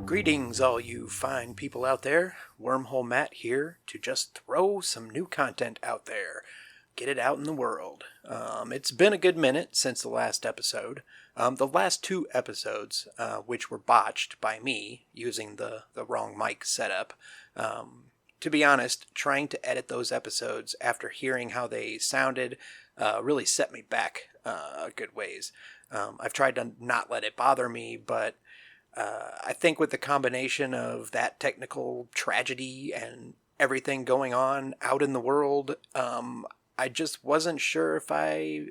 Greetings, all you fine people out there. Wormhole Matt here to just throw some new content out there. Get it out in the world. It's been a good minute since the last episode. The last two episodes, which were botched by me using the wrong mic setup. To be honest, trying to edit those episodes after hearing how they sounded really set me back a good ways. I've tried to not let it bother me, but I think with the combination of that technical tragedy and everything going on out in the world, I just wasn't sure if I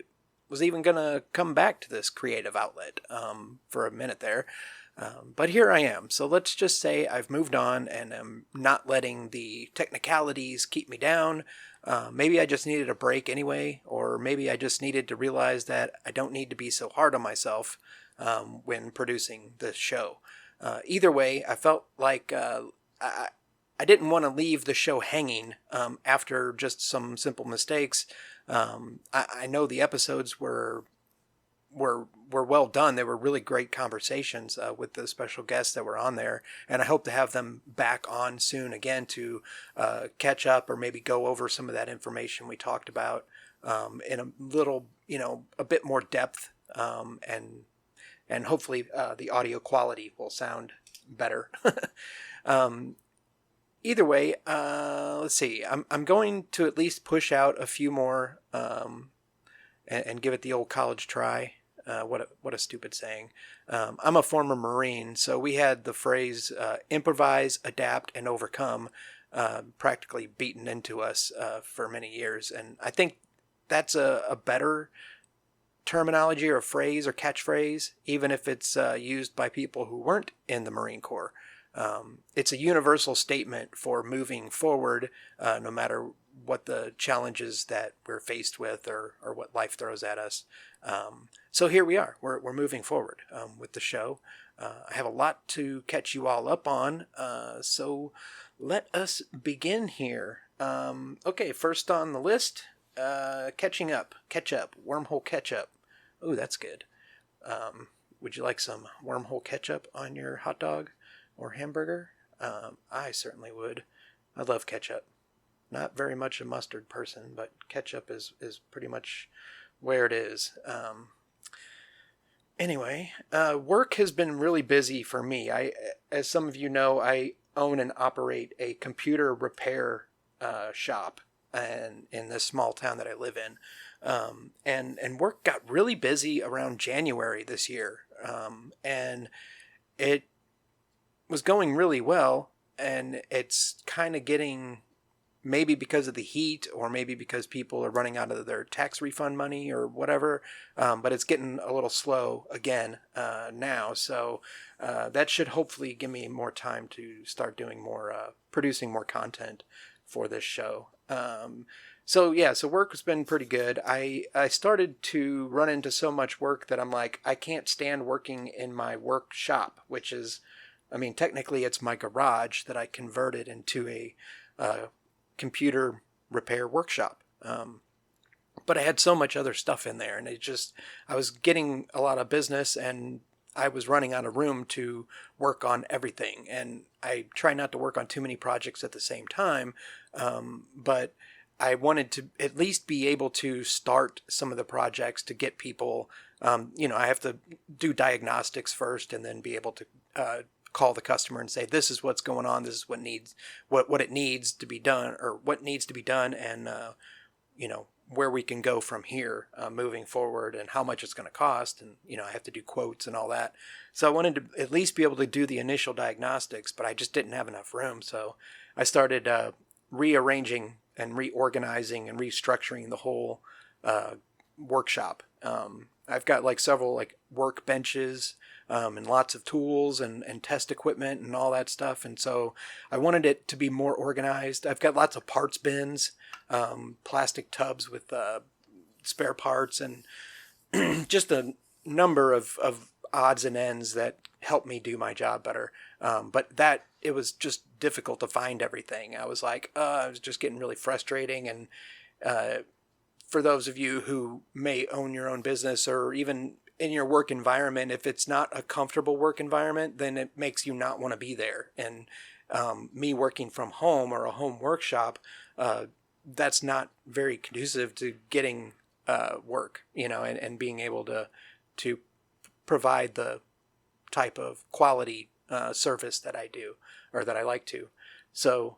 was even going to come back to this creative outlet for a minute there. But here I am. So let's just say I've moved on and am not letting the technicalities keep me down. Maybe I just needed a break anyway, or maybe I just needed to realize that I don't need to be so hard on myself when producing this show. Either way, I felt like I didn't want to leave the show hanging after just some simple mistakes. I know the episodes were well done. They were really great conversations with the special guests that were on there, and I hope to have them back on soon again to catch up or maybe go over some of that information we talked about in a little, a bit more depth, and hopefully the audio quality will sound better. Either way, let's see. I'm going to at least push out a few more and give it the old college try. What a stupid saying. I'm a former Marine, so we had the phrase improvise, adapt, and overcome practically beaten into us for many years. And I think that's a better terminology or phrase or catchphrase, even if it's used by people who weren't in the Marine Corps. It's a universal statement for moving forward, no matter what the challenges that we're faced with or what life throws at us. So here we are. We're moving forward with the show. I have a lot to catch you all up on, so let us begin here. Okay, first on the list, catching up. Ketchup. Wormhole ketchup. Ooh, that's good. Would you like some wormhole ketchup on your hot dog or hamburger? I certainly would. I love ketchup. Not very much a mustard person, but ketchup is pretty much where it is. Anyway, work has been really busy for me. As some of you know, I own and operate a computer repair shop in this small town that I live in. And work got really busy around January this year. And it was going really well, and it's kind of getting, maybe because of the heat or maybe because people are running out of their tax refund money or whatever, but it's getting a little slow again now. So that should hopefully give me more time to start doing more, producing more content for this show. So work has been pretty good. I started to run into so much work that I'm like, I can't stand working in my workshop, which is, technically it's my garage that I converted into a computer repair workshop. But I had so much other stuff in there, and I was getting a lot of business, and I was running out of room to work on everything. And I try not to work on too many projects at the same time, but I wanted to at least be able to start some of the projects to get people, I have to do diagnostics first and then be able to call the customer and say, this is what's going on, this is what it needs to be done, or what needs to be done, and where we can go from here moving forward, and how much it's going to cost, and I have to do quotes and all that. So I wanted to at least be able to do the initial diagnostics, but I just didn't have enough room. So I started rearranging and reorganizing and restructuring the whole workshop. I've got several workbenches and lots of tools and test equipment and all that stuff. And so I wanted it to be more organized. I've got lots of parts bins, plastic tubs with spare parts, and just a number of odds and ends that help me do my job better. But it was just difficult to find everything. I was like, it was just getting really frustrating. And for those of you who may own your own business or even in your work environment, if it's not a comfortable work environment, then it makes you not want to be there. And me working from home or a home workshop, that's not very conducive to getting work, and being able to provide the type of quality service that I do, or that I like to. So,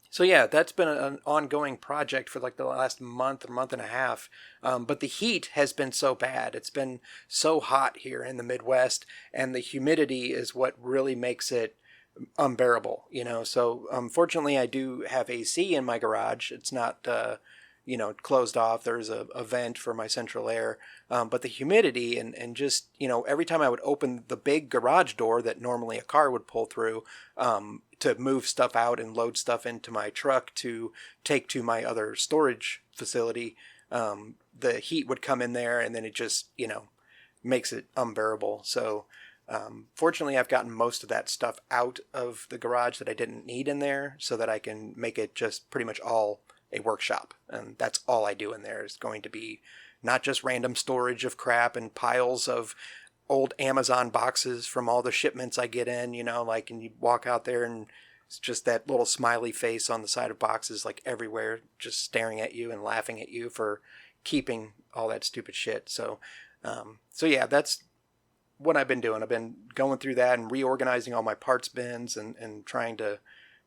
so yeah, that's been an ongoing project for like the last month or month and a half. But the heat has been so bad. It's been so hot here in the Midwest, and the humidity is what really makes it unbearable, So fortunately, I do have AC in my garage. It's not closed off. There's a vent for my central air. But the humidity and just, every time I would open the big garage door that normally a car would pull through, to move stuff out and load stuff into my truck to take to my other storage facility, the heat would come in there, and then it just, makes it unbearable. So, fortunately, I've gotten most of that stuff out of the garage that I didn't need in there, so that I can make it just pretty much all a workshop. And that's all I do in there is going to be not just random storage of crap and piles of old Amazon boxes from all the shipments I get in, and you walk out there and it's just that little smiley face on the side of boxes, like everywhere, just staring at you and laughing at you for keeping all that stupid shit. So yeah, that's what I've been doing. I've been going through that and reorganizing all my parts bins and trying to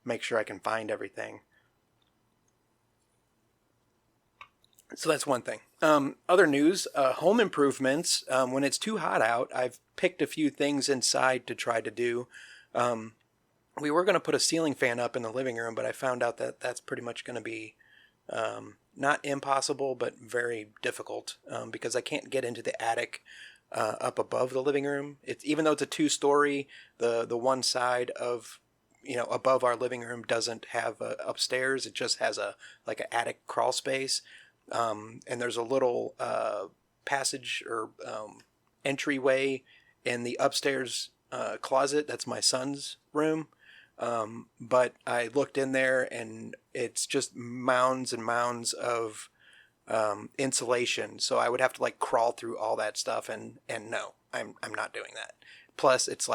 make sure I can find everything. So that's one thing. Other news, home improvements. When it's too hot out, I've picked a few things inside to try to do. We were going to put a ceiling fan up in the living room, but I found out that that's pretty much going to be not impossible, but very difficult, because I can't get into the attic up above the living room. Even though it's a 2-story, the one side of above our living room doesn't have upstairs. It just has an attic crawl space. And there's a little passage or entryway in the upstairs closet. That's my son's room. But I looked in there, and it's just mounds and mounds of insulation. So I would have to crawl through all that stuff, and no, I'm not doing that. Plus, it's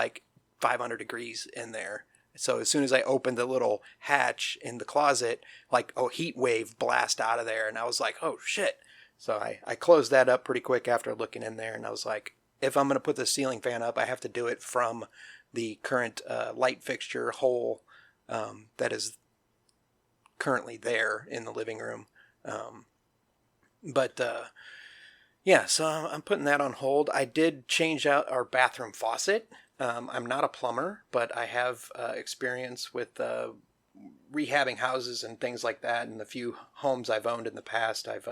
500 degrees in there. So as soon as I opened the little hatch in the closet, a heat wave blast out of there, and I was like, oh shit. So I closed that up pretty quick after looking in there, and I was like, if I'm going to put the ceiling fan up, I have to do it from the current light fixture hole that is currently there in the living room. Yeah, so I'm putting that on hold. I did change out our bathroom faucet. I'm not a plumber, but I have experience with rehabbing houses and things like that. And the few homes I've owned in the past, I've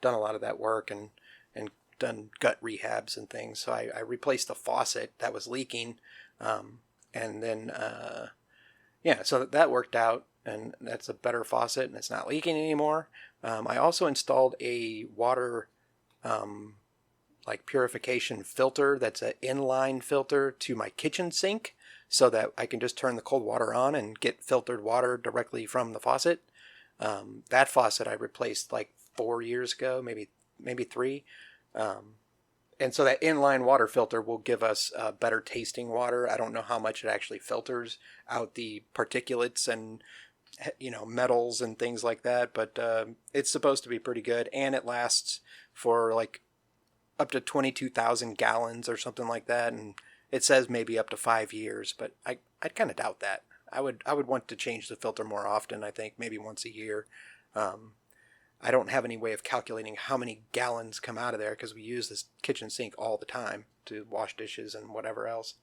done a lot of that work and done gut rehabs and things. So I replaced the faucet that was leaking. And then, yeah, so that worked out. And that's a better faucet, and it's not leaking anymore. I also installed a water purification filter that's an inline filter to my kitchen sink, so that I can just turn the cold water on and get filtered water directly from the faucet. That faucet I replaced 4 years ago, maybe 3. And so that inline water filter will give us better tasting water. I don't know how much it actually filters out the particulates and metals and things like that, but it's supposed to be pretty good, and it lasts for up to 22,000 gallons or something like that, and it says maybe up to 5 years, but I'd kind of doubt that. I would want to change the filter more often. I think maybe once a year. I don't have any way of calculating how many gallons come out of there, because we use this kitchen sink all the time to wash dishes and whatever else.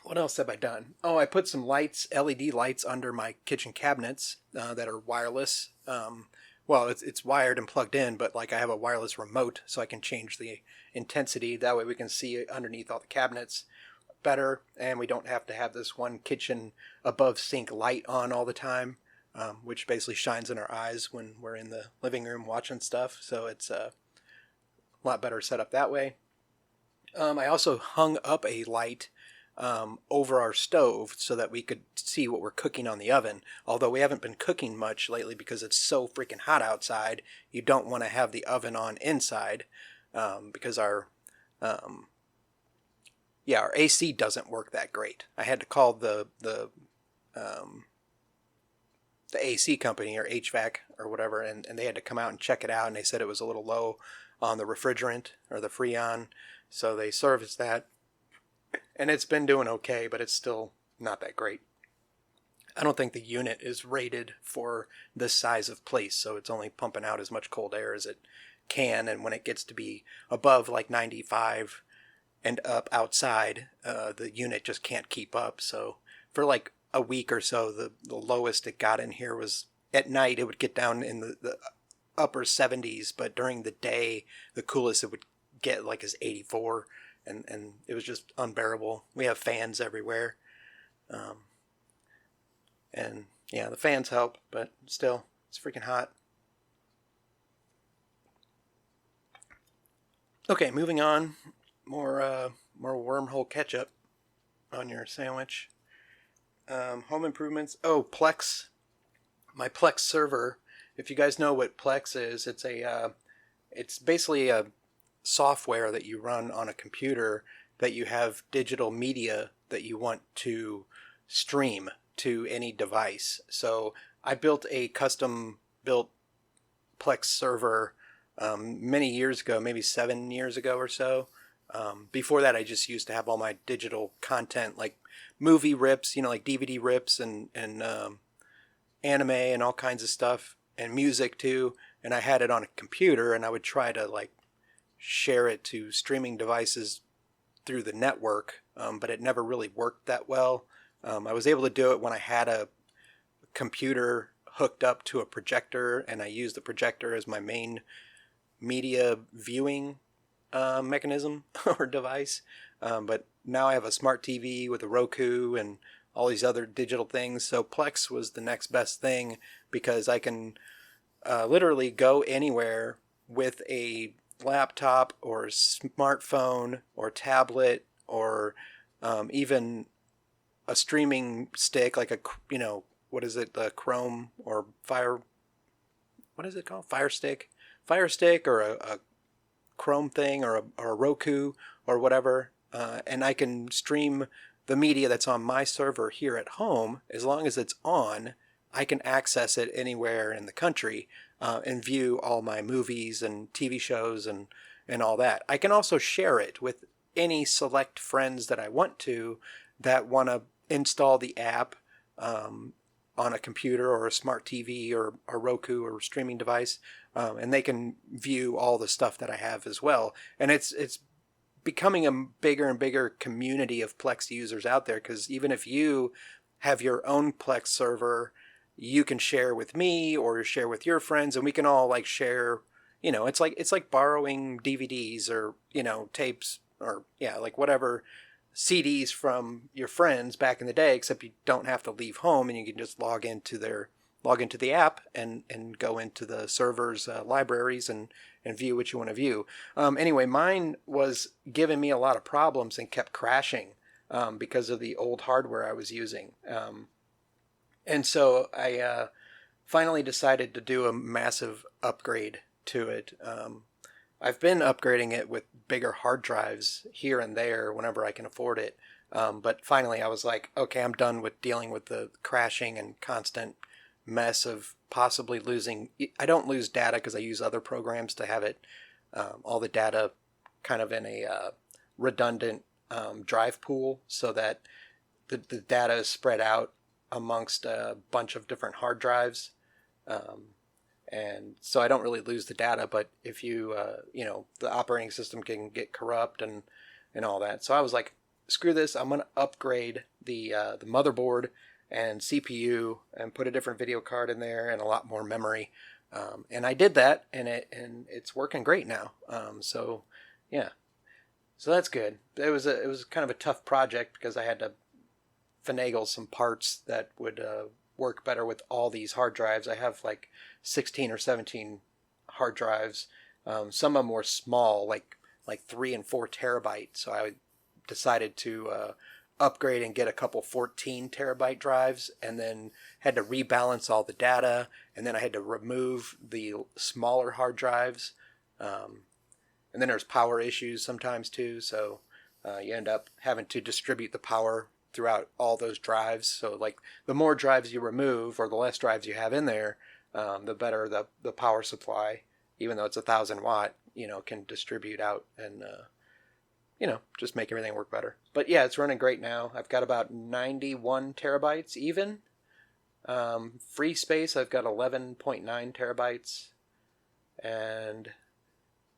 What else have I done? Oh, I put some lights, LED lights, under my kitchen cabinets that are wireless. Well, it's wired and plugged in, but I have a wireless remote, so I can change the intensity. That way we can see underneath all the cabinets better, and we don't have to have this one kitchen above sink light on all the time, which basically shines in our eyes when we're in the living room watching stuff. So it's a lot better set up that way. I also hung up a light over our stove so that we could see what we're cooking on the oven. Although we haven't been cooking much lately because it's so freaking hot outside, you don't want to have the oven on inside because our AC doesn't work that great. I had to call the AC company, or HVAC or whatever, and they had to come out and check it out, and they said it was a little low on the refrigerant or the Freon, so they serviced that, and it's been doing okay, but it's still not that great. I don't think the unit is rated for this size of place, so it's only pumping out as much cold air as it can, and when it gets to be above like 95 and up outside, the unit just can't keep up. So for like a week or so, the lowest it got in here was at night. It would get down in the upper 70s, but during the day, the coolest it would get like is 84, and it was just unbearable. We have fans everywhere, and yeah, the fans help, but still, it's freaking hot. Okay, moving on. More Wormhole ketchup on your sandwich. Home improvements. Oh, Plex. My Plex server. If you guys know what Plex is, it's basically a software that you run on a computer that you have digital media that you want to stream to any device. So I built a custom built Plex server many years ago, maybe 7 years ago or so. Before that, I just used to have all my digital content, like movie rips, like DVD rips and anime and all kinds of stuff, and music too. And I had it on a computer, and I would try to like share it to streaming devices through the network, but it never really worked that well. I was able to do it when I had a computer hooked up to a projector, and I used the projector as my main media viewing mechanism or device. But now I have a smart TV with a Roku and all these other digital things. So Plex was the next best thing because I can literally go anywhere with a laptop or smartphone or tablet or even a streaming stick, like what is it, the Chrome or Fire, what is it called? Fire Stick or a Chrome thing or a Roku or whatever, and I can stream the media that's on my server here at home. As long as it's on, I can access it anywhere in the country and view all my movies and TV shows and all that. I can also share it with any select friends that I want to that want to install the app on a computer or a smart TV or a Roku or streaming device, and they can view all the stuff that I have as well. And it's becoming a bigger and bigger community of Plex users out there, because even if you have your own Plex server, you can share with me or share with your friends, and we can all like share. It's like borrowing DVDs or tapes or like whatever CDs from your friends back in the day, except you don't have to leave home and you can just log into the app and go into the server's libraries and view what you want to view. Anyway, mine was giving me a lot of problems and kept crashing because of the old hardware I was using. And so I finally decided to do a massive upgrade to it. I've been upgrading it with bigger hard drives here and there whenever I can afford it. But finally I was like, okay, I'm done with dealing with the crashing and constant mess of possibly losing. I don't lose data because I use other programs to have it, all the data kind of in a redundant drive pool so that the data is spread out amongst a bunch of different hard drives. And so I don't really lose the data, but if you, the operating system can get corrupt and all that. So I was like, screw this. I'm going to upgrade the motherboard and CPU and put a different video card in there and a lot more memory. And I did that, and it's working great now. So yeah, so that's good. It was kind of a tough project because I had to finagle some parts that would work better with all these hard drives. I have like 16 or 17 hard drives. Some of them were small, like 3 and 4 terabytes. So I decided to upgrade and get a couple 14 terabyte drives, and then had to rebalance all the data, and then I had to remove the smaller hard drives. And then there's power issues sometimes too, so you end up having to distribute the power throughout all those drives. So like the more drives you remove or the less drives you have in there, the better the power supply, even though it's 1,000 watt, can distribute out and just make everything work better. But yeah, it's running great now. I've got about 91 terabytes even. Free space, I've got 11.9 terabytes. And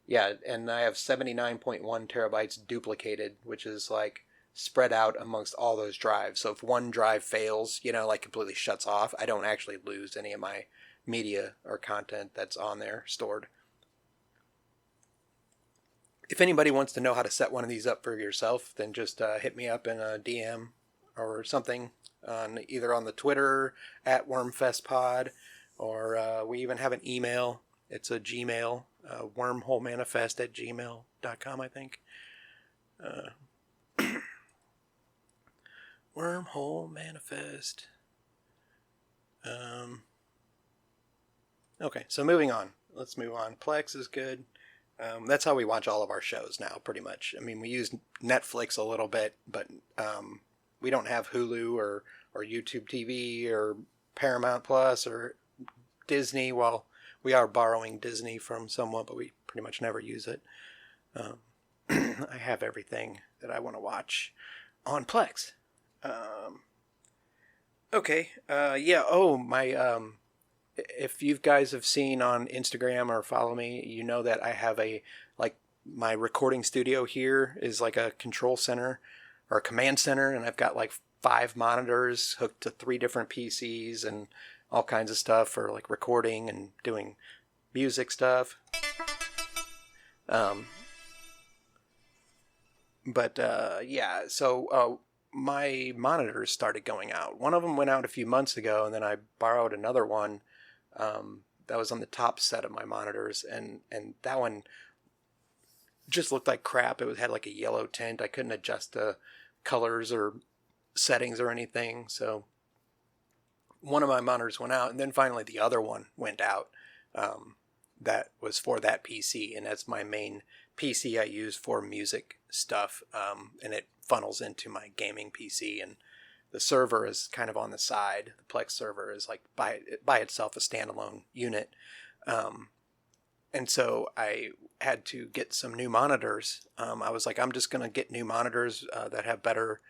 yeah, and I have 79.1 terabytes duplicated, which is like spread out amongst all those drives. So if one drive fails, like completely shuts off, I don't actually lose any of my media or content that's on there stored. If anybody wants to know how to set one of these up for yourself, then just hit me up in a DM or something, either on the Twitter at WormFestPod, or we even have an email. It's a Gmail, wormholemanifest@gmail.com, I think. Wormhole Manifest. Okay, so moving on. Let's move on. Plex is good. That's how we watch all of our shows now, pretty much. I mean, we use Netflix a little bit, but we don't have Hulu or YouTube TV or Paramount Plus or Disney. Well, we are borrowing Disney from someone, but we pretty much never use it. I have everything that I want to watch on Plex. Okay. Yeah. Oh, my. If you guys have seen on Instagram or follow me, you know that I have my recording studio here is like a control center or a command center, and I've got like 5 monitors hooked to 3 different PCs and all kinds of stuff for like recording and doing music stuff. Yeah, so my monitors started going out. One of them went out a few months ago, and then I borrowed another one that was on the top set of my monitors, and that one just looked like crap. It had like a yellow tint. I couldn't adjust the colors or settings or anything, so one of my monitors went out, and then finally the other one went out. That was for that PC, and that's my main PC I use for music stuff, and it funnels into my gaming PC, and the server is kind of on the side. The Plex server is like by itself a standalone unit. And so I had to get some new monitors. I was like, I'm just going to get new monitors that have better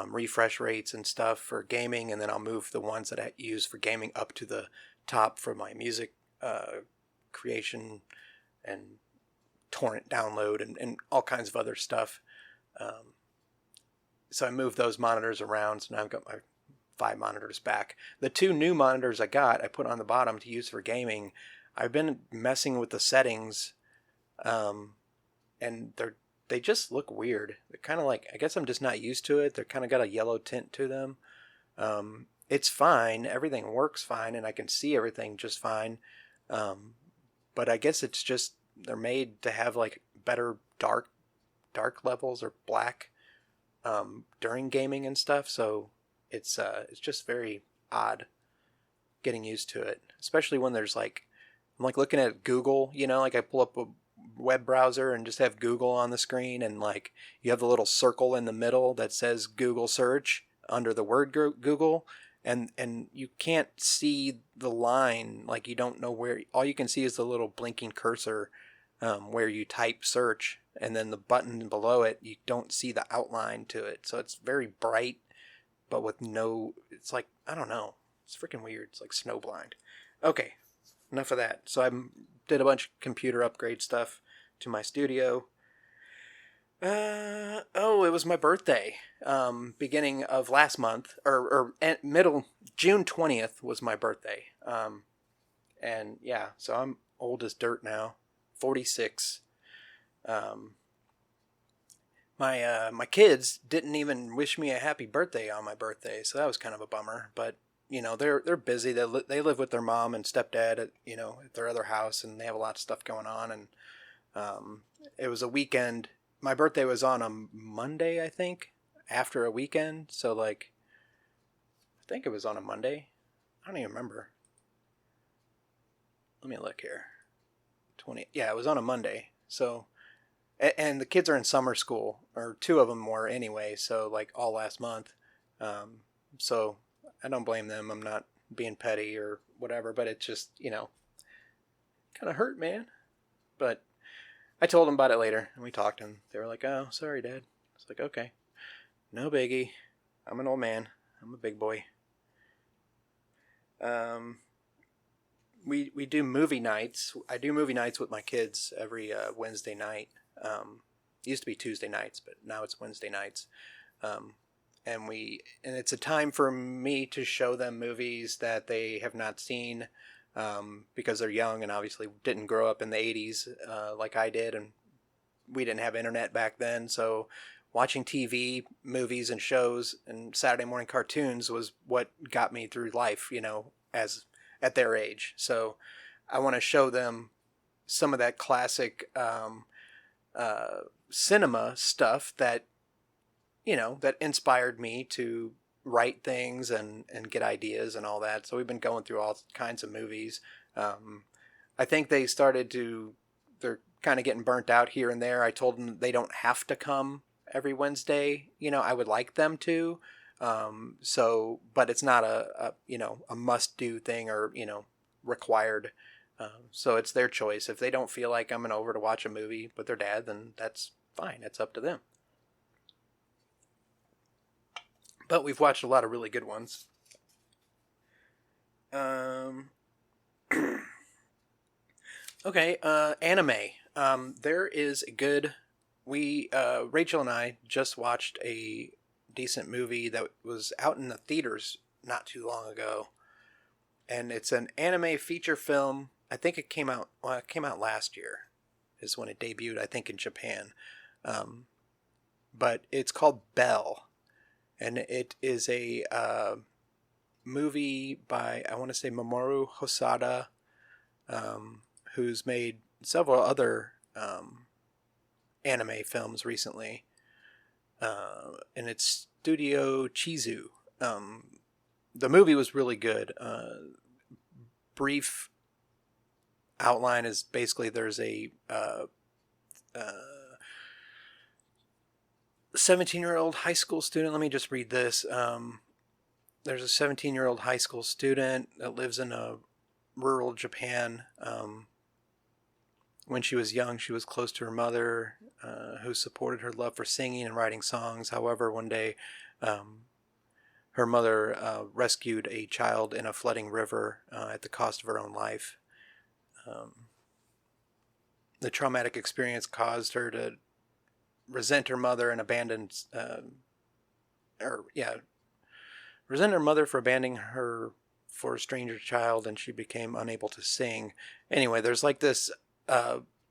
refresh rates and stuff for gaming, and then I'll move the ones that I use for gaming up to the top for my music creation and torrent download and all kinds of other stuff. So I moved those monitors around, so now I've got my 5 monitors back. The 2 new monitors I put on the bottom to use for gaming. I've been messing with the settings, and they just look weird. They're kind of like, I guess I'm just not used to it. They're kind of got a yellow tint to them. It's fine. Everything works fine, and I can see everything just fine. But I guess it's just they're made to have like better dark levels or black during gaming and stuff. So it's just very odd getting used to it, especially when there's like, I'm like looking at Google, like I pull up a web browser and just have Google on the screen, and like you have the little circle in the middle that says Google search under the word Google, and you can't see the line, like you don't know where, all you can see is the little blinking cursor where you type search, and then the button below it, you don't see the outline to it. So it's very bright, but with no, it's like, I don't know, it's freaking weird. It's like snowblind. Okay, enough of that. So I did a bunch of computer upgrade stuff to my studio. It was my birthday. Beginning of last month, or middle, June 20th was my birthday. And yeah, so I'm old as dirt now, 46. My kids didn't even wish me a happy birthday on my birthday, so that was kind of a bummer. But they're busy. They live with their mom and stepdad at their other house, and they have a lot of stuff going on. And it was a weekend. My birthday was on a Monday, I think, after a weekend. So like, I think it was on a Monday. I don't even remember. Let me look here. Yeah, it was on a Monday. So, and the kids are in summer school, or two of them were anyway. So like all last month. So I don't blame them. I'm not being petty or whatever, but it just, kind of hurt, man. But I told them about it later, and we talked, and they were like, "Oh, sorry, Dad." It's like, okay, no biggie. I'm an old man. I'm a big boy. We do movie nights. I do movie nights with my kids every Wednesday night. It used to be Tuesday nights, but now it's Wednesday nights. And it's a time for me to show them movies that they have not seen, because they're young and obviously didn't grow up in the 80s like I did, and we didn't have internet back then. So watching TV, movies, and shows and Saturday morning cartoons was what got me through life, as at their age. So I want to show them some of that classic cinema stuff that that inspired me to write things and get ideas and all that. So we've been going through all kinds of movies. I think they're kind of getting burnt out here and there. I told them they don't have to come every Wednesday. I would like them to. But it's not a must do thing or, required. So it's their choice. If they don't feel like coming over to watch a movie with their dad, then that's fine. It's up to them. But we've watched a lot of really good ones. Okay, anime. There is a good... Rachel and I just watched a decent movie that was out in the theaters not too long ago. And it's an anime feature film. I think it came out last year is when it debuted, I think, in Japan. But it's called Belle. And it is a movie by, I want to say, Mamoru Hosada, who's made several other anime films recently. And it's Studio Chizu. The movie was really good. Brief outline is basically there's a 17-year-old high school student. Let me just read this. There's a 17-year-old high school student that lives in a rural Japan. When she was young, she was close to her mother, who supported her love for singing and writing songs. However, one day, her mother rescued a child in a flooding river at the cost of her own life. The traumatic experience caused her to resent her mother and resent her mother for abandoning her for a stranger child, and she became unable to sing. Anyway, there's like this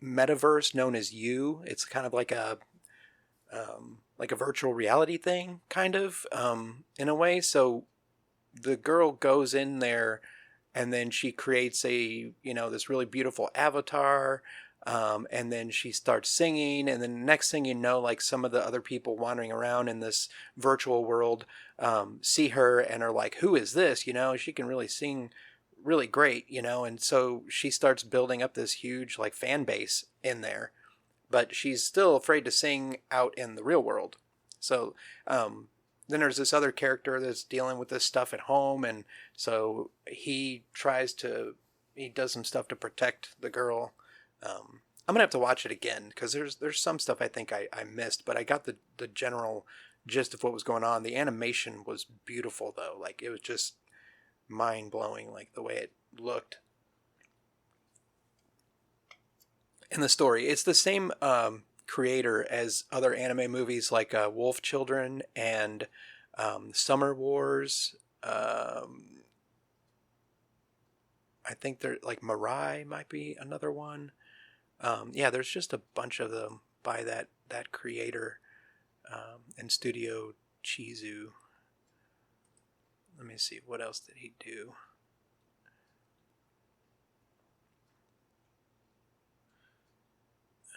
metaverse known as You. It's kind of like a virtual reality thing, kind of, in a way. So the girl goes in there, and then she creates this really beautiful avatar. And then she starts singing, and then the next thing you know, like some of the other people wandering around in this virtual world see her and are like, who is this? She can really sing really great, and so she starts building up this huge like fan base in there, but she's still afraid to sing out in the real world. So then there's this other character that's dealing with this stuff at home, and so he does some stuff to protect the girl. I'm gonna have to watch it again because there's some stuff I think I missed, but I got the general gist of what was going on. The animation was beautiful though, like it was just mind blowing, like the way it looked. And the story, it's the same creator as other anime movies like Wolf Children and Summer Wars. I think they're like Mirai might be another one. There's just a bunch of them by that creator and Studio Chizu. Let me see, what else did he do?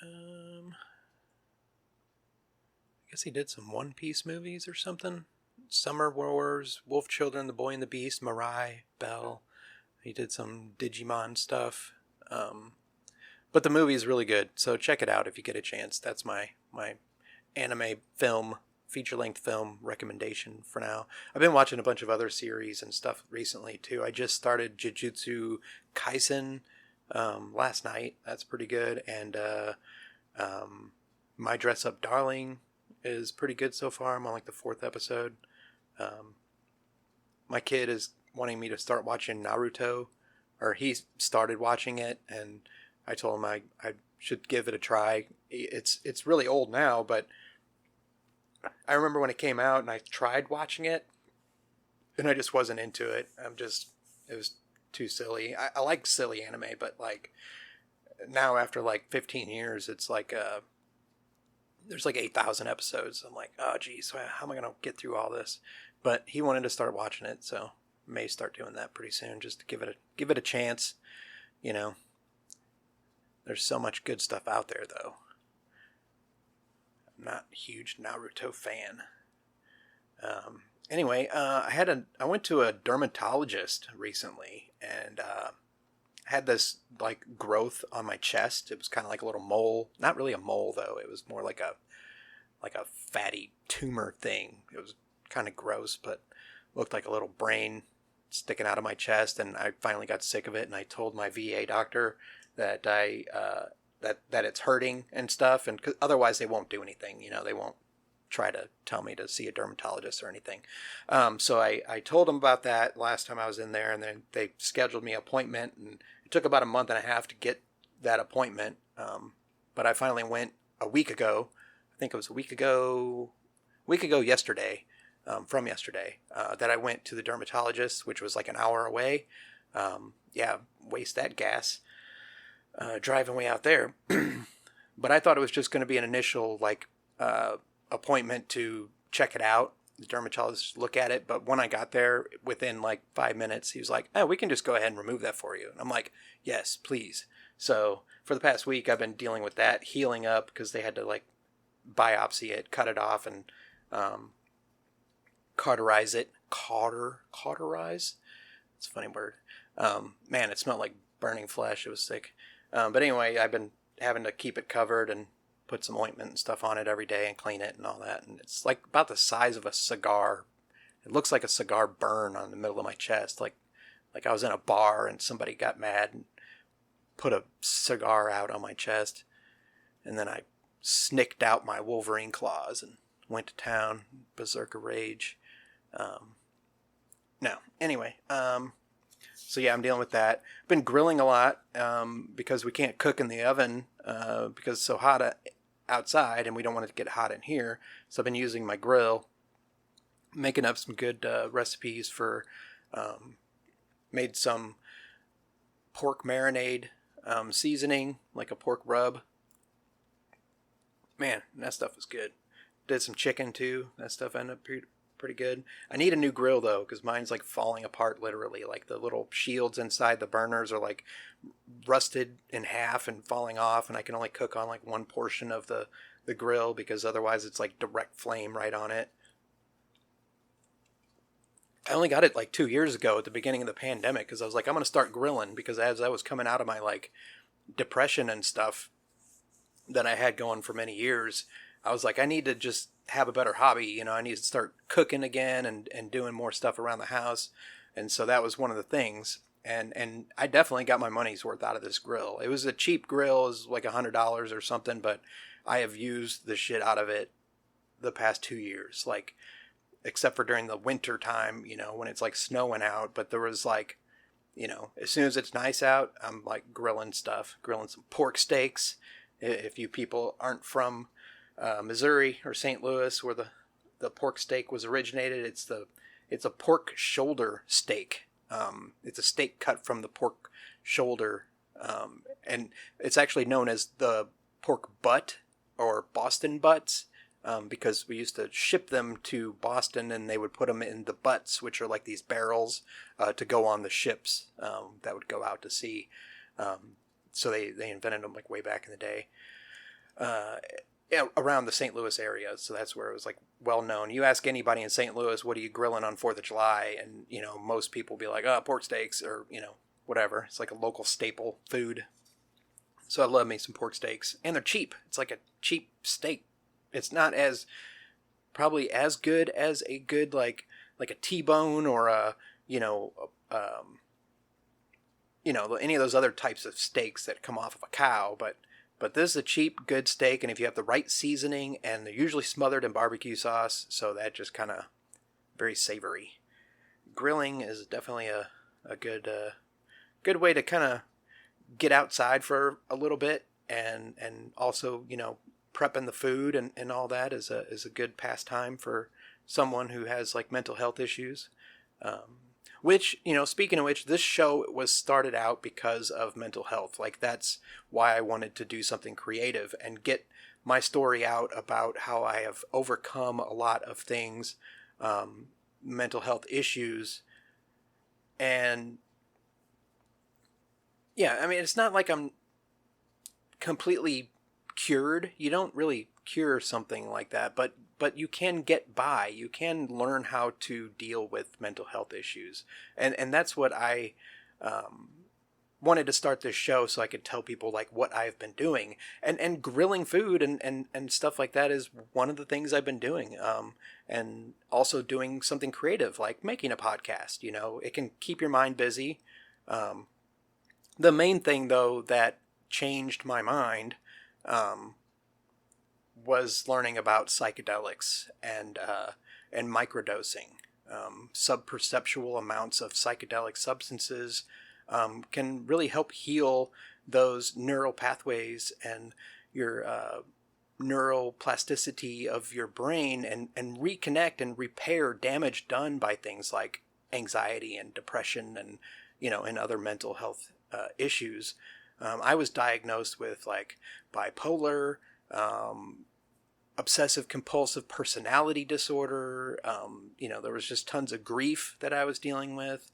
I guess guess he did some One Piece movies or something. Summer Wars, Wolf Children, The Boy and the Beast, Mirai, Belle. He did some Digimon stuff. But the movie is really good, so check it out if you get a chance. That's my anime film, feature-length film recommendation for now. I've been watching a bunch of other series and stuff recently, too. I just started Jujutsu Kaisen last night. That's pretty good. And My Dress Up Darling is pretty good so far. I'm on like the 4th episode. My kid is wanting me to start watching Naruto, or he started watching it, and I told him I should give it a try. It's really old now, but I remember when it came out and I tried watching it, and I just wasn't into it. It was too silly. I like silly anime, but like now after like 15 years, it's like there's like 8,000 episodes. I'm like, oh geez, how am I gonna get through all this? But he wanted to start watching it, so may start doing that pretty soon, just to give it a chance. You know, there's so much good stuff out there, though. I'm not a huge Naruto fan. Anyway, I went to a dermatologist recently, and had this like growth on my chest. It was kind of like a little mole. Not really a mole though. It was more like a fatty tumor thing. It was kind of gross, but looked like a little brain sticking out of my chest. And I finally got sick of it, and I told my VA doctor that that it's hurting and stuff, and otherwise they won't do anything. You know, they won't try to tell me to see a dermatologist or anything. So I told them about that last time I was in there, and then they scheduled me an appointment, and it took about a month and a half to get that appointment. But I finally went a week ago. I think it was a week ago yesterday, from yesterday, that I went to the dermatologist, which was like an hour away. Waste that gas driving way out there. But I thought it was just going to be an initial like appointment to check it out. The dermatologist look at it, but when I got there, within like 5 minutes, he was like, "Oh, we can just go ahead and remove that for you." And I'm like, "Yes, please." So for the past week, I've been dealing with that, healing up, because they had to like biopsy it, cut it off, and cauterize it. Cauterize? It's a funny word. Man, it smelled like burning flesh. It was sick. But anyway, I've been having to keep it covered and put some ointment and stuff on it every day and clean it and all that. And it's like about the size of a cigar. It looks like a cigar burn on the middle of my chest. Like I was in a bar and somebody got mad and put a cigar out on my chest. And then I snicked out my Wolverine claws and went to town, berserker rage. So yeah, I'm dealing with that. I've been grilling a lot because we can't cook in the oven because it's so hot outside, and we don't want it to get hot in here. So I've been using my grill, making up some good recipes for, made some pork marinade seasoning, like a pork rub. Man, that stuff was good. Did some chicken too. That stuff ended up pretty good. I need a new grill though, because mine's like falling apart literally. Like the little shields inside the burners are like rusted in half and falling off, and I can only cook on like one portion of the grill, because otherwise it's like direct flame right on it. I only got it like 2 years ago at the beginning of the pandemic, because I was like, I'm going to start grilling, because as I was coming out of my like depression and stuff that I had going for many years, I was like, I need to just have a better hobby. You know, I need to start cooking again and doing more stuff around the house. And so that was one of the things. And I definitely got my money's worth out of this grill. It was a cheap grill. It was like $100 or something, but I have used the shit out of it the past 2 years. Like, except for during the winter time, you know, when it's like snowing out. But there was like, you know, as soon as it's nice out, I'm like grilling stuff, grilling some pork steaks. If you people aren't from Missouri or St. Louis, where the pork steak was originated, it's a pork shoulder steak. It's a steak cut from the pork shoulder, and it's actually known as the pork butt or Boston butts, because we used to ship them to Boston, and they would put them in the butts, which are like these barrels to go on the ships that would go out to sea. So they invented them like way back in the day. around the St. Louis area. So that's where it was like well known. You ask anybody in St. Louis, what are you grilling on 4th of July? And, most people be like, oh, pork steaks or, whatever. It's like a local staple food. So I love me some pork steaks, and they're cheap. It's like a cheap steak. It's not probably as good as a good, like a T-bone or any of those other types of steaks that come off of a cow, but this is a cheap, good steak, and if you have the right seasoning, and they're usually smothered in barbecue sauce, so that just kind of very savory. Grilling is definitely a good way to kind of get outside for a little bit, and also, prepping the food and all that is a good pastime for someone who has like mental health issues. Which, speaking of which, this show was started out because of mental health. Like, that's why I wanted to do something creative and get my story out about how I have overcome a lot of things, mental health issues. And yeah, I mean, it's not like I'm completely cured. You don't really cure something like that, but you can get by. You can learn how to deal with mental health issues. And that's what I wanted to start this show, so I could tell people like what I've been doing. And grilling food and stuff like that is one of the things I've been doing. And also doing something creative like making a podcast. It can keep your mind busy. The main thing, though, that changed my mind was learning about psychedelics and microdosing. Subperceptual amounts of psychedelic substances can really help heal those neural pathways and your neural plasticity of your brain, and reconnect and repair damage done by things like anxiety and depression and and other mental health issues. I was diagnosed with like bipolar, obsessive compulsive personality disorder. There was just tons of grief that I was dealing with,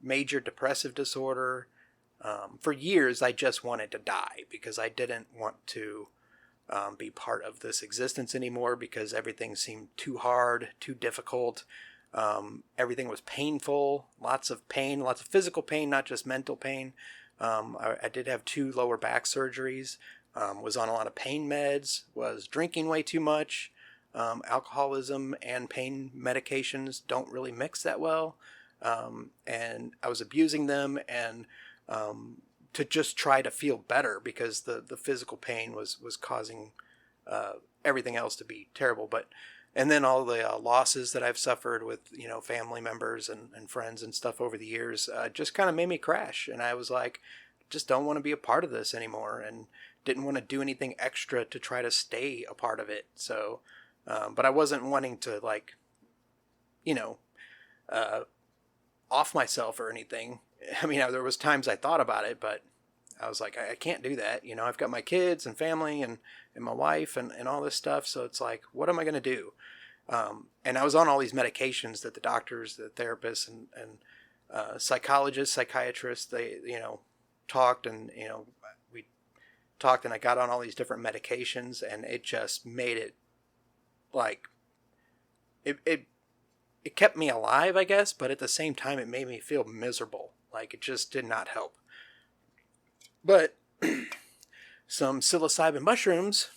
major depressive disorder. For years, I just wanted to die because I didn't want to be part of this existence anymore, because everything seemed too hard, too difficult. Everything was painful, lots of pain, lots of physical pain, not just mental pain. I did have 2 lower back surgeries, was on a lot of pain meds, was drinking way too much. Alcoholism and pain medications don't really mix that well. And I was abusing them, and to just try to feel better, because the physical pain was causing everything else to be terrible. And then all the losses that I've suffered with, family members and friends and stuff over the years just kind of made me crash. And I was like, just don't want to be a part of this anymore, and didn't want to do anything extra to try to stay a part of it. So, but I wasn't wanting to off myself or anything. I mean, there was times I thought about it, but I was like, I can't do that. I've got my kids and family and my wife and all this stuff. So it's like, what am I going to do? And I was on all these medications that the doctors, the therapists and psychologists, psychiatrists, they, talked, and, we talked, and I got on all these different medications, and it just made it like, it kept me alive, I guess, but at the same time, it made me feel miserable. Like, it just did not help. But some psilocybin mushrooms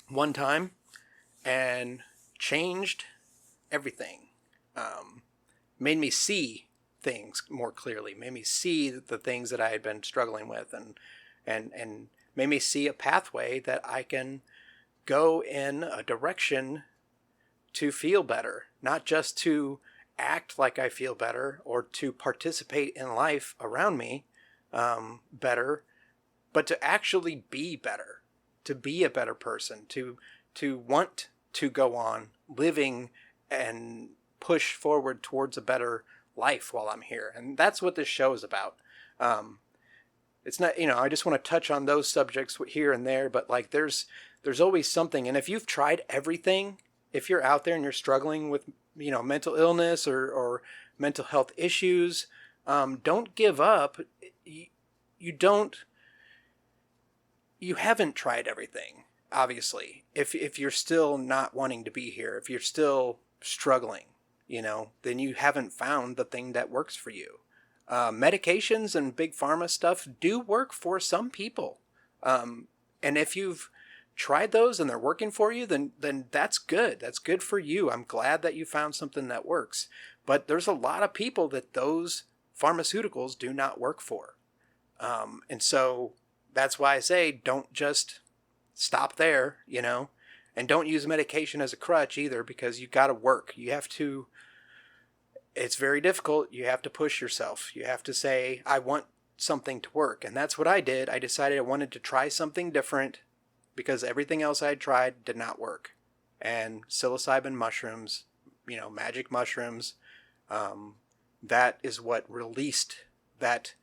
one time and changed everything. Made me see things more clearly, made me see the things that I had been struggling with, and made me see a pathway that I can go in a direction to feel better, not just to act like I feel better or to participate in life around me better, but to actually be better, to be a better person, to want to go on living and push forward towards a better life while I'm here. And that's what this show is about. It's not, I just want to touch on those subjects here and there, but like there's always something. And if you've tried everything, if you're out there and you're struggling with, mental illness or mental health issues, don't give up. You don't, you haven't tried everything, obviously. If you're still not wanting to be here, if you're still struggling, then you haven't found the thing that works for you. Medications and big pharma stuff do work for some people. And if you've tried those and they're working for you, then that's good. That's good for you. I'm glad that you found something that works. But there's a lot of people that those pharmaceuticals do not work for. And so that's why I say don't just stop there, and don't use medication as a crutch either, because you got to work. You have to, it's very difficult. You have to push yourself. You have to say, I want something to work. And that's what I did. I decided I wanted to try something different because everything else I had tried did not work. And psilocybin mushrooms, magic mushrooms, that is what released that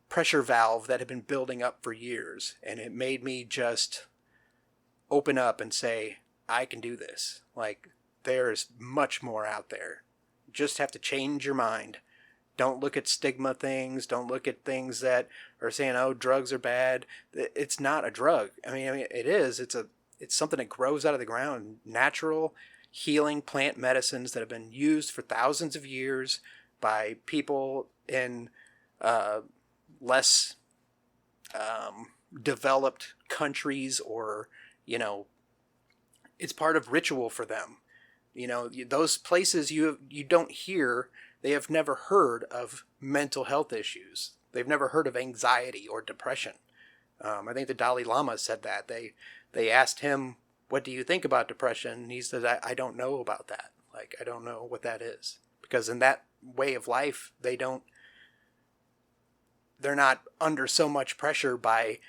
pressure valve that had been building up for years. And it made me just open up and say, I can do this. Like, there's much more out there. You just have to change your mind. Don't look at stigma things. Don't look at things that are saying, oh, drugs are bad. It's not a drug. I mean, it is. It's something that grows out of the ground. Natural healing plant medicines that have been used for thousands of years by people in less developed countries, or, it's part of ritual for them. Those places you don't hear, they have never heard of mental health issues. They've never heard of anxiety or depression. I think the Dalai Lama said that. They asked him, what do you think about depression? And he said, I don't know about that. Like, I don't know what that is. Because in that way of life, they're not under so much pressure by,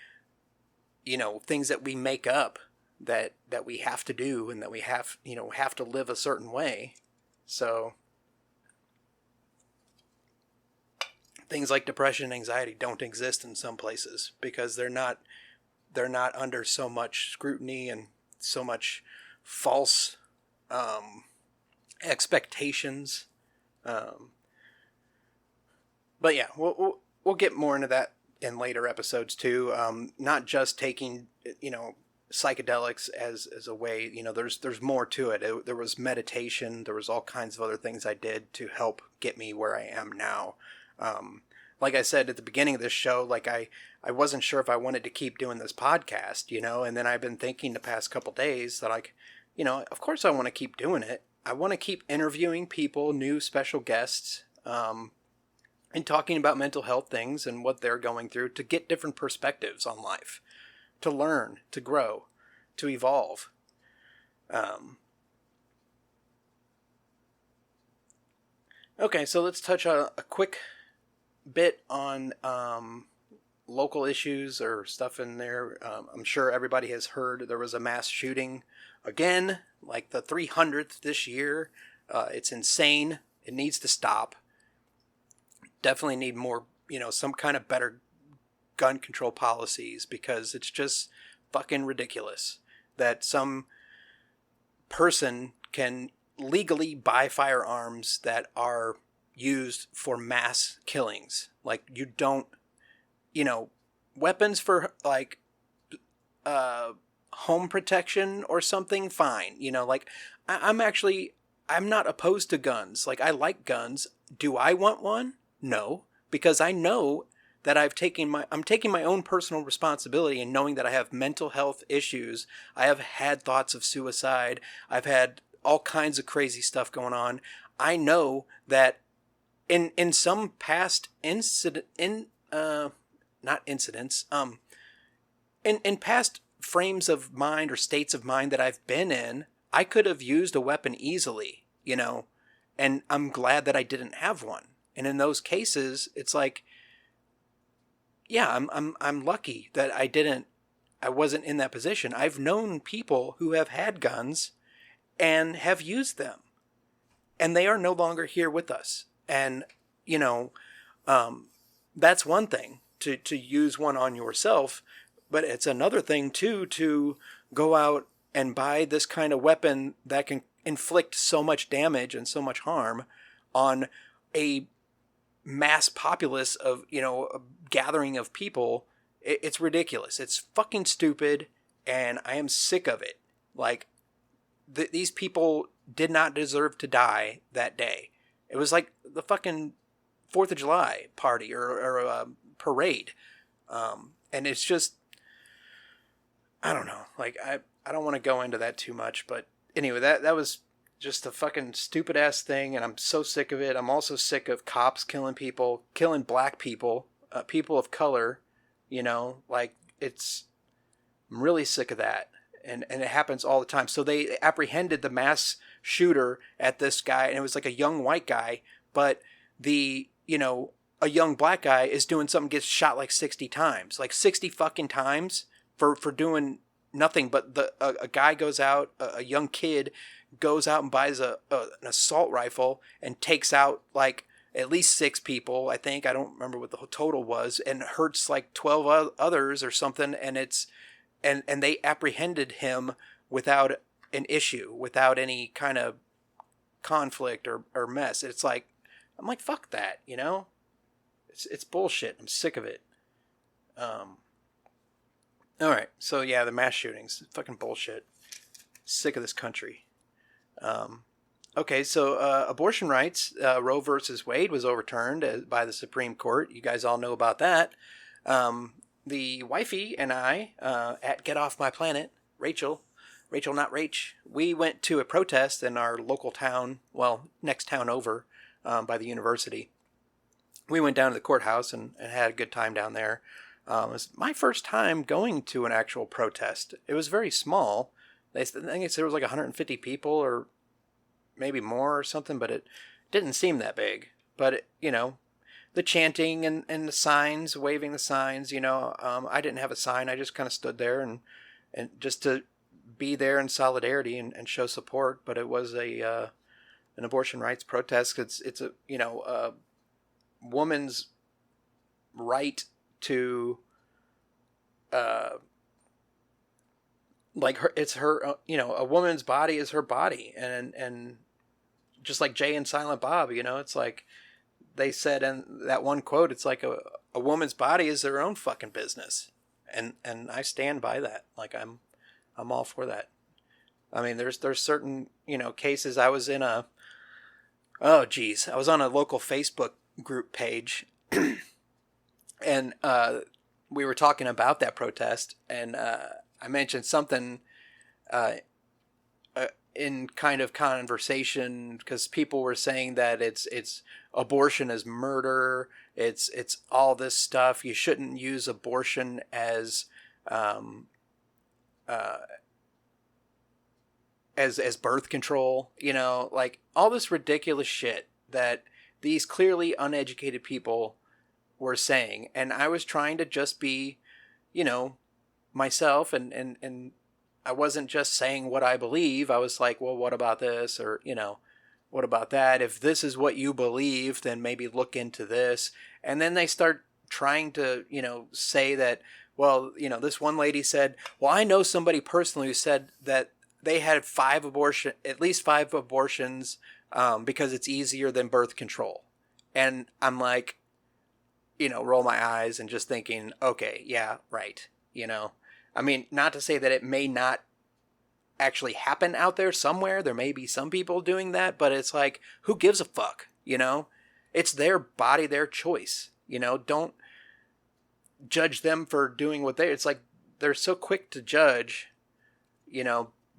things that we make up that we have to do, and that we have to live a certain way. So things like depression and anxiety don't exist in some places because they're not under so much scrutiny and so much false expectations. But yeah, we'll get more into that in later episodes too. Not just taking psychedelics as a way. There's more to it. There was meditation. There was all kinds of other things I did to help get me where I am now. Like I said at the beginning of this show, like I wasn't sure if I wanted to keep doing this podcast, and then I've been thinking the past couple days that of course I want to keep doing it. I want to keep interviewing people, new special guests, and talking about mental health things and what they're going through, to get different perspectives on life, to learn, to grow, to evolve. Okay, so let's touch on a quick bit on local issues or stuff in there. I'm sure everybody has heard there was a mass shooting again, like the 300th this year. It's insane. It needs to stop. Definitely need more, some kind of better gun control policies, because it's just fucking ridiculous that some person can legally buy firearms that are used for mass killings. Like, you don't, weapons for like home protection or something, fine. I'm not opposed to guns. Like, I like guns. Do I want one? No, because I know that I'm taking my own personal responsibility, and knowing that I have mental health issues. I have had thoughts of suicide. I've had all kinds of crazy stuff going on. I know that in some past in past frames of mind or states of mind that I've been in, I could have used a weapon easily, and I'm glad that I didn't have one. And in those cases, it's like, yeah, I'm lucky that I wasn't in that position. I've known people who have had guns and have used them, and they are no longer here with us. And, that's one thing, to use one on yourself, but it's another thing too, to go out and buy this kind of weapon that can inflict so much damage and so much harm on a mass populace of, a gathering of people. It's ridiculous. It's fucking stupid, and I am sick of it. Like, these people did not deserve to die that day. It was like the fucking 4th of July party or a parade. And it's just, I don't know. Like, I don't want to go into that too much, but anyway, that was just a fucking stupid ass thing, and I'm so sick of it. I'm also sick of cops killing people, killing black people, people of color, you know, like I'm really sick of that. And it happens all the time. So they apprehended the mass shooter at this guy, and it was like a young white guy, but a young black guy is doing something, gets shot like 60 times, like 60 fucking times for doing nothing. But a guy goes out, a young kid goes out and buys an assault rifle and takes out like at least 6 people, I think. I don't remember what the total was, and hurts like 12 others or something. And and they apprehended him without an issue, without any kind of conflict or mess. It's like, I'm like, fuck that, you know? It's bullshit. I'm sick of it. All right. So yeah, the mass shootings, fucking bullshit. Sick of this country. Okay. So, abortion rights, Roe versus Wade was overturned by the Supreme Court. You guys all know about that. The wifey and I, at Get Off My Planet, Rachel, not Rach, we went to a protest in our local town, well, next town over, by the university. We went down to the courthouse and had a good time down there. It was my first time going to an actual protest. It was very small. I think there was like 150 people or maybe more or something, but it didn't seem that big. But, the chanting and the signs, waving the signs, I didn't have a sign. I just kind of stood there and just to be there in solidarity and show support. But it was an abortion rights protest. It's a woman's right to it's her, a woman's body is her body, and just like Jay and Silent Bob, it's like they said in that one quote, it's like a woman's body is their own fucking business, and I stand by that. Like, I'm all for that. I mean, there's certain cases. I was in I was on a local Facebook group page, and we were talking about that protest, and I mentioned something in kind of conversation, because people were saying that it's abortion is murder, it's all this stuff. You shouldn't use abortion as birth control, like all this ridiculous shit that these clearly uneducated people were saying. And I was trying to just be, myself, and I wasn't just saying what I believe. I was like, well, what about this? Or, what about that? If this is what you believe, then maybe look into this. And then they start trying to, say that, well, this one lady said, well, I know somebody personally who said that they had at least 5 abortions, because it's easier than birth control. And I'm like, roll my eyes and just thinking, okay, yeah, right. I mean, not to say that it may not actually happen out there somewhere. There may be some people doing that, but it's like, who gives a fuck? It's their body, their choice. Don't judge them for doing what it's like they're so quick to judge,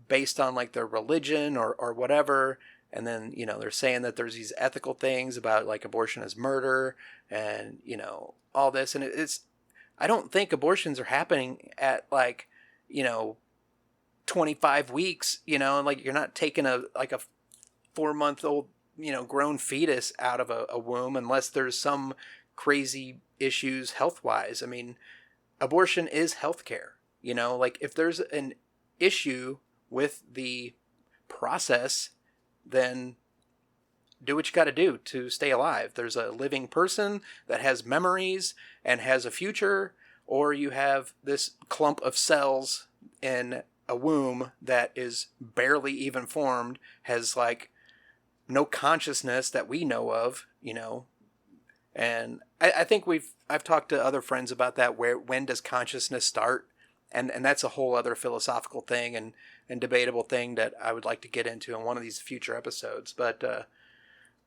based on like their religion or whatever. And then, they're saying that there's these ethical things about like abortion is murder and, all this. And I don't think abortions are happening at like, 25 weeks, and like you're not taking a 4-month-old, grown fetus out of a womb unless there's some crazy issues health-wise. I mean, abortion is healthcare, like if there's an issue with the process, then do what you got to do to stay alive. There's a living person that has memories and has a future, or you have this clump of cells in a womb that is barely even formed, has like no consciousness that we know of, and I think I've talked to other friends about that. When does consciousness start? And that's a whole other philosophical thing and debatable thing that I would like to get into in one of these future episodes. But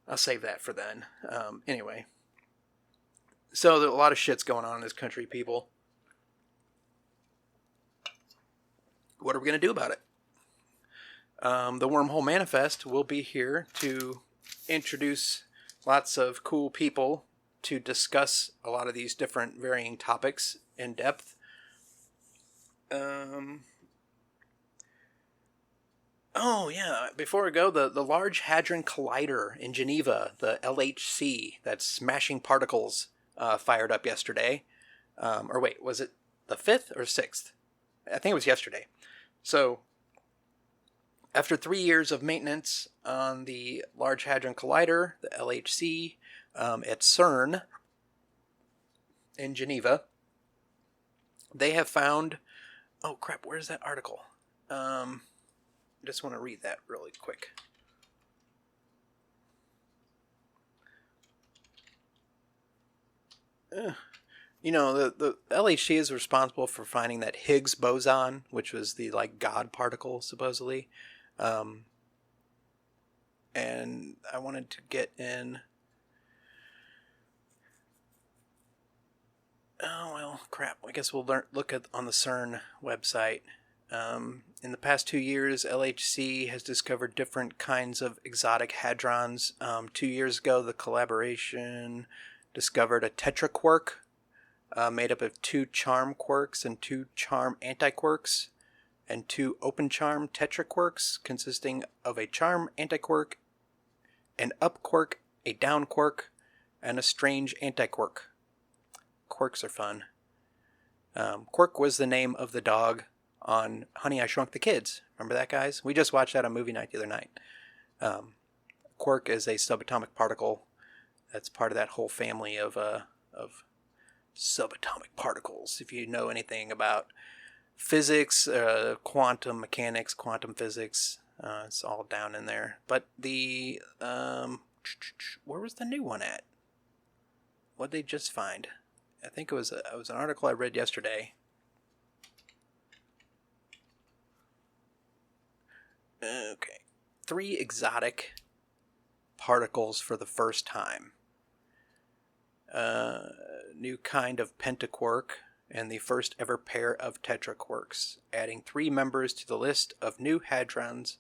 I'll save that for then. Anyway, so a lot of shit's going on in this country, people. What are we going to do about it? The Wormhole Manifest will be here to introduce lots of cool people to discuss a lot of these different varying topics in depth. Oh, yeah. Before we go, the Large Hadron Collider in Geneva, the LHC, that's smashing particles, fired up yesterday. Or wait, was it the 5th or 6th? I think it was yesterday. So, after 3 years of maintenance on the Large Hadron Collider, the LHC, at CERN in Geneva, they have found... Oh, crap, where's that article? I just want to read that really quick. You know, the LHC is responsible for finding that Higgs boson, which was the, like, God particle, supposedly. And I wanted to get in... Oh, well, crap. I guess we'll look on the CERN website. In the past 2 years, LHC has discovered different kinds of exotic hadrons. 2 years ago, the collaboration discovered a tetraquark made up of 2 charm quarks and 2 charm antiquarks, and 2 open charm tetraquarks consisting of a charm antiquark, an up quark, a down quark, and a strange antiquark. Quirks are fun. Quirk was the name of the dog on Honey, I Shrunk the Kids. Remember that, guys? We just watched that on movie night the other night. Quark is a subatomic particle that's part of that whole family of subatomic particles. If you know anything about physics, quantum mechanics, quantum physics, it's all down in there. But the... where was the new one at? What'd they just find? I think it was an article I read yesterday. Okay. 3 exotic particles for the first time. New kind of pentaquark and the first ever pair of tetraquarks, adding 3 members to the list of new hadrons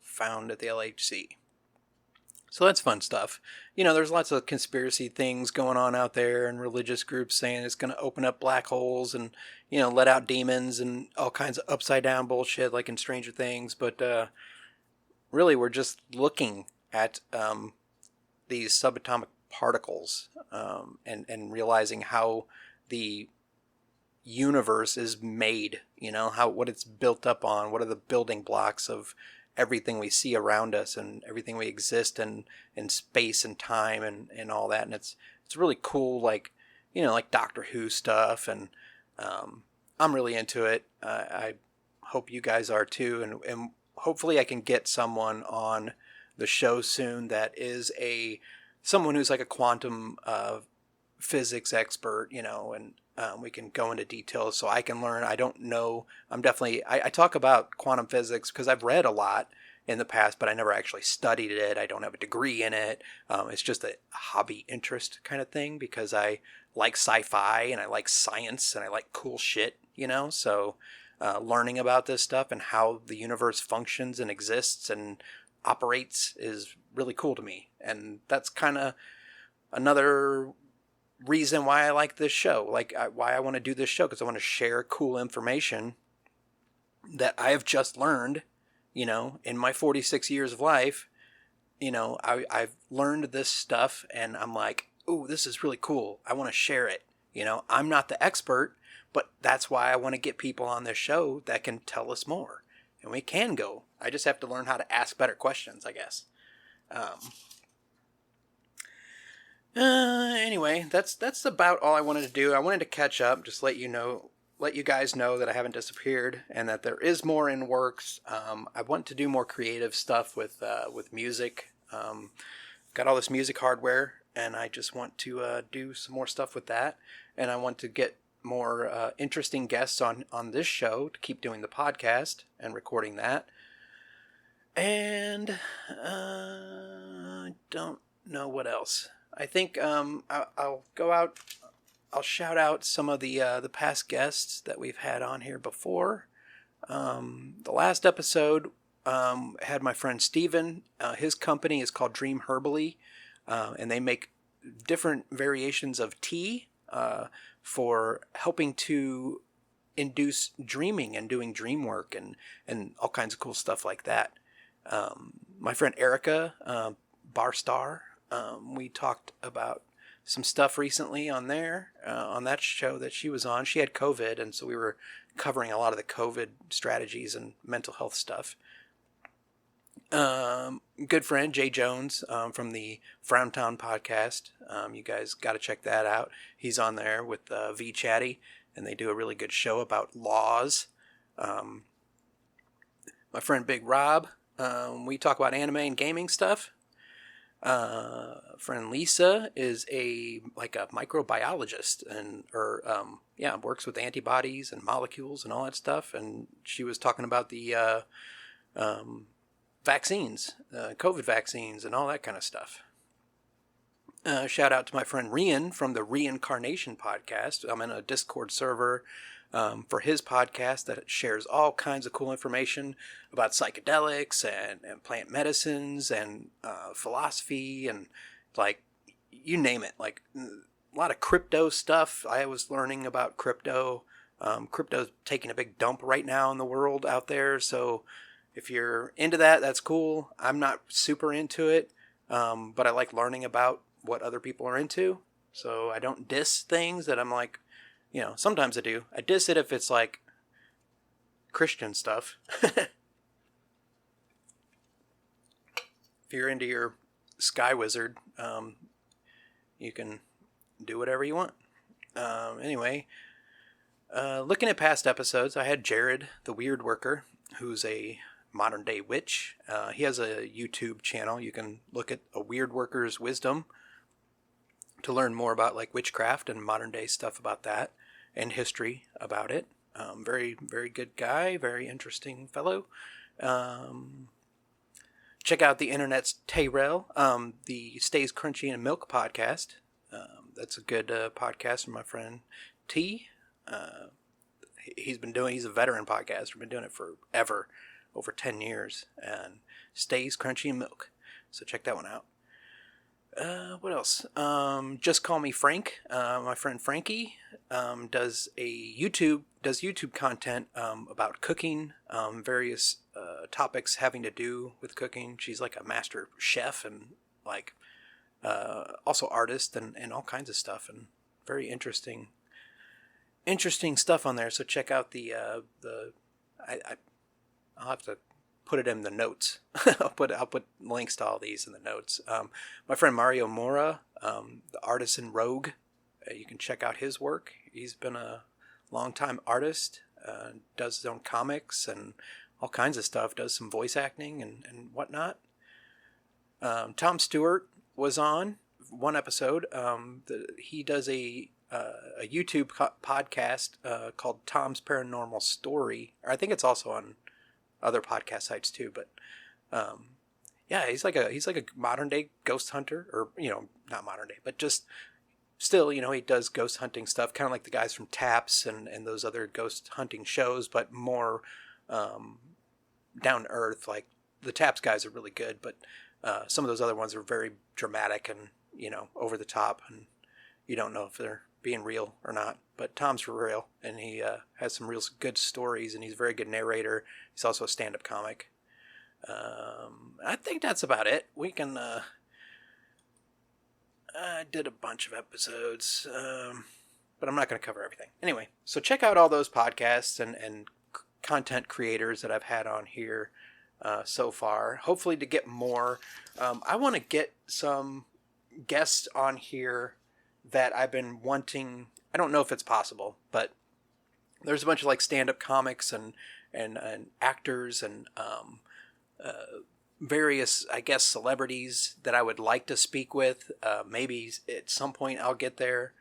found at the LHC. So that's fun stuff. You know, there's lots of conspiracy things going on out there and religious groups saying it's going to open up black holes and, you know, let out demons and all kinds of upside down bullshit like in Stranger Things. But really, we're just looking at these subatomic particles and realizing how the universe is made, you know, what it's built up on, what are the building blocks of everything we see around us and everything we exist in space and time and all that. And it's really cool, like, you know, like Doctor Who stuff. And I'm really into it. I hope you guys are too. And hopefully I can get someone on the show soon that is someone who's like a quantum physics expert, you know, and we can go into details so I can learn. I don't know. I talk about quantum physics because I've read a lot in the past, but I never actually studied it. I don't have a degree in it. It's just a hobby interest kind of thing because I like sci-fi and I like science and I like cool shit, you know? So learning about this stuff and how the universe functions and exists and operates is really cool to me. And that's kind of another reason why I like this show, why I want to do this show, because I want to share cool information that I have just learned, you know, in my 46 years of life. You know, I've learned this stuff and I'm like, ooh, this is really cool. I want to share it. You know, I'm not the expert, but that's why I want to get people on this show that can tell us more. And we can go. I just have to learn how to ask better questions, I guess. Anyway, that's about all I wanted to do. I wanted to catch up, just let you guys know that I haven't disappeared and that there is more in works. I want to do more creative stuff with music. Got all this music hardware and I just want to do some more stuff with that. And I want to get more interesting guests on this show to keep doing the podcast and recording that. And I don't know what else. I think I'll go out. I'll shout out some of the past guests that we've had on here before. The last episode had my friend Steven. His company is called Dream Herbally, and they make different variations of tea for helping to induce dreaming and doing dream work and all kinds of cool stuff like that. My friend Erica Barstar, we talked about some stuff recently on there, on that show that she was on. She had COVID, and so we were covering a lot of the COVID strategies and mental health stuff. Good friend Jay Jones from the Frowntown podcast. You guys got to check that out. He's on there with V Chatty, and they do a really good show about laws. My friend Big Rob, we talk about anime and gaming stuff. Friend Lisa is a microbiologist and works with antibodies and molecules and all that stuff. And she was talking about the vaccines, COVID vaccines and all that kind of stuff. Shout out to my friend Rian from the Reincarnation podcast. I'm in a Discord server for his podcast that shares all kinds of cool information about psychedelics and plant medicines and philosophy and like you name it. Like a lot of crypto stuff. I was learning about crypto. Crypto's taking a big dump right now in the world out there. So if you're into that, that's cool. I'm not super into it, but I like learning about what other people are into. So I don't diss things that I'm like, sometimes I do. I diss it if it's like Christian stuff. If you're into your Sky Wizard, you can do whatever you want. Anyway, looking at past episodes, I had Jared, the Weird Worker, who's a modern day witch. He has a YouTube channel. You can look at A Weird Worker's Wisdom to learn more about like witchcraft and modern day stuff about that and history about it. Very, very good guy. Very interesting fellow. Check out the internet's Tayrell, the Stays Crunchy and Milk podcast. That's a good podcast from my friend T. He's a veteran podcaster. Been doing it forever, over 10 years, and Stays Crunchy and Milk. So check that one out. What else? Just Call Me Frank. My friend Frankie does YouTube content about cooking, various topics having to do with cooking. She's like a master chef and like also artist and all kinds of stuff, and very interesting stuff on there. So check out I'll have to put it in the notes. I'll put links to all these in the notes. My friend Mario Mora, the artisan rogue, you can check out his work. He's been a long-time artist, does his own comics and all kinds of stuff, does some voice acting and whatnot. Tom Stewart was on one episode. He does a YouTube podcast called Tom's Paranormal Story. Or I think it's also on other podcast sites too, but he's like a modern day ghost hunter, or not modern day, but just still, he does ghost hunting stuff, kind of like the guys from Taps and those other ghost hunting shows, but more down to earth. Like the Taps guys are really good, but some of those other ones are very dramatic and over the top, and you don't know if they're being real or not. But Tom's for real, and he has some real good stories, and he's a very good narrator. He's also a stand-up comic. I think that's about it. We can I did a bunch of episodes, but I'm not going to cover everything. Anyway, so check out all those podcasts and content creators that I've had on here so far. Hopefully to get more. I want to get some guests on here that I've been wanting. I don't know if it's possible, but there's a bunch of like stand-up comics and actors and various, I guess, celebrities that I would like to speak with. Maybe at some point I'll get there.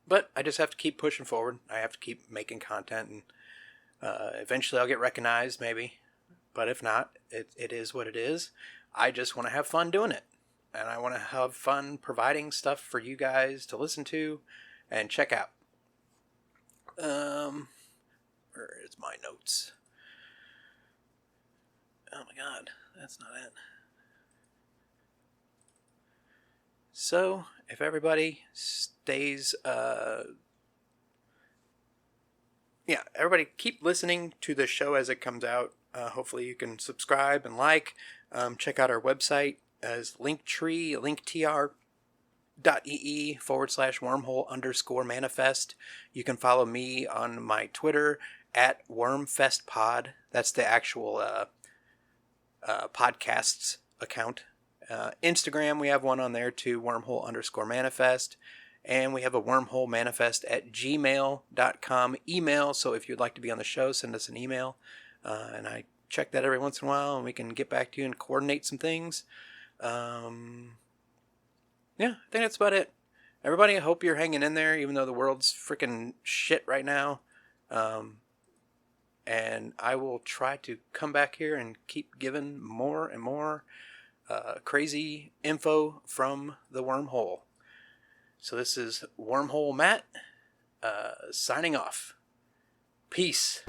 But I just have to keep pushing forward. I have to keep making content, and eventually I'll get recognized, maybe. But if not, it is what it is. I just want to have fun doing it. And I want to have fun providing stuff for you guys to listen to and check out. Where is my notes? Oh my god, that's not it. So, if everybody stays, everybody keep listening to the show as it comes out. Hopefully you can subscribe and like. Check out our website as linktree.ee/wormhole_manifest. You can follow me on my Twitter at WormFestPod. That's the actual podcasts account. Instagram, we have one on there too, wormhole_manifest. And we have a wormholemanifest@gmail.com email. So if you'd like to be on the show, send us an email. And I check that every once in a while, and we can get back to you and coordinate some things. I think that's about it. Everybody, I hope you're hanging in there, even though the world's freaking shit right now. And I will try to come back here and keep giving more and more crazy info from the wormhole. So this is Wormhole Matt signing off. Peace.